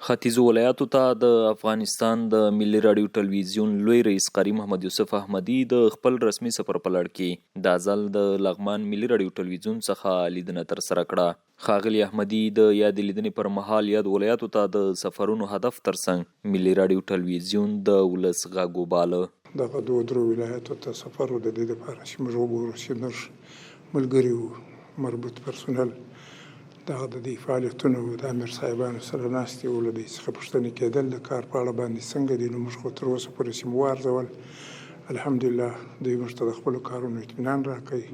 ختیځو ولایاتو ته د افغانستان د ملي راډیو ټلویزیون لوی رئیس قاری محمد یوسف احمدي د خپل رسمي سفر په لړ کې دا ځل د لغمان ملي راډیو ټلویزیون څخه لیدنه ترسره کړه. ښاغلي احمدي د یادې لیدنې پر مهال یاد ولایاتو ته د سفرونو هدف ترڅنګ ملي راډیو ټلویزیون د ولس غږ وباله. دغه دوه درو ولایاتو ته سفر و د دې لپاره چې موږ وګورو چې نور ملګري مربوط پرسونل دغه د دې فعالیتونو د امیر صاحبانو سره ناستې و، له دوی څخه پوښتنې کېدل د کار په اړه باندې څنګه دي. نو موږ خو تر اوسه پورې چې مو وارزول الحمدلله دوی موږ ته د خپلو کارونو اطمینان راکوي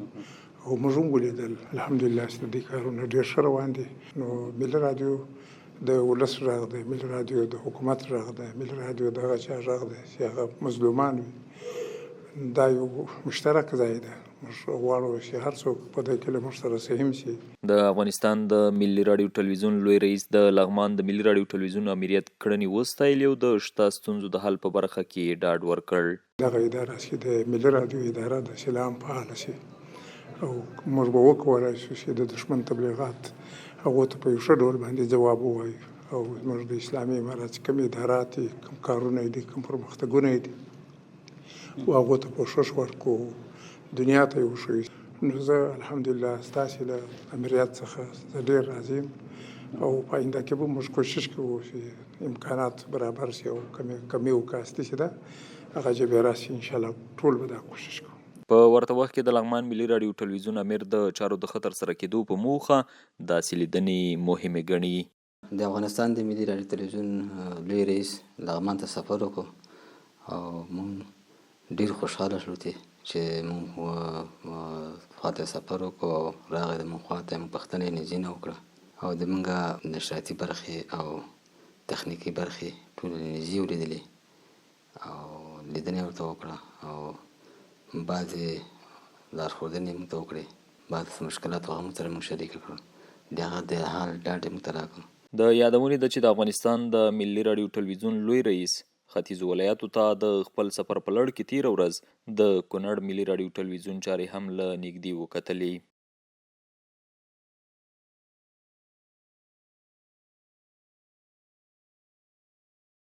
او موږ هم ولیدل الحمدلله چې د دې کارونه ډېر ښه روان دي. نو ملي راډیو د ولس غږ دی، ملي راډیو د حکومت غږ دی، ملي راډیو د هغه چا غږ دی چې هغه مظلومان وي. دا یو مشترک ځای دی. موږ غواړو چې هر څوک په دې کې له موږ سره سهم شي. د افغانستان د ملي راډیو ټلویزیون لوی رئیس د لغمان د ملي راډیو ټلویزیون امریت کړنې وستایلې او د شته ستونزو د حل په برخه کې ډاډ ورکړ. دغه اداره چې د ملي راډیو اداره ده چې لا هم فعاله شي او موږ به وکولای شو چې د دښمن تبلیغات هغو ته په یو ښه ډول باندې ځواب ووایو او زموږ د اسلامي امارات چې کوم ادارات دي، کوم کارونه دي، کوم پرمختګونه دي هغو ته کوښښ وکړو دنیا ته یې وښیو. نو زه الحمدلله ستاسې له امریت څخه زه ډېر راضي یم او په آینده کې به موږ کوشش کوو چې امکانات برابر شي او کمې وکاستې چې ده هغه جبیره شي. انشاءالله ټول به دا کوشش کوو. په ورته وخت کې د لغمان ملي راډیو ټلویزیون امیر د چارو د ښه ترسره کېدو په موخه داسې لیدنې مهمې ګڼي. د افغانستان د ملي راډیو ټلویزیون لوی رئیس لغمان ته سفر وکړو او موږ ډېر خوشحاله شولو چې موږ خواته سفر وکړو او راغی د موږ خواته موږ پوښتنې نظینه وکړه او د موږ نشراتي برخې او تخنیکي برخې ټولې نظي ولیدلې او لیدنې ورته وکړه او بعضې لارښودنې موږ ته وکړې، بعضې مشکلات هغه موږ سره موږ شریکه کړو. د هغه د حال ډاډ یې موږ ته راکړو. د یادونې ده چې د افغانستان د ملي راډیو ټلویزیون لوی رئیس ختیځو ولایاتو ته د خپل سفر په لړ کې تیره ورځ د کونړ ملي راډیو ټلویزیون چارې هم له نږدې وکتلې.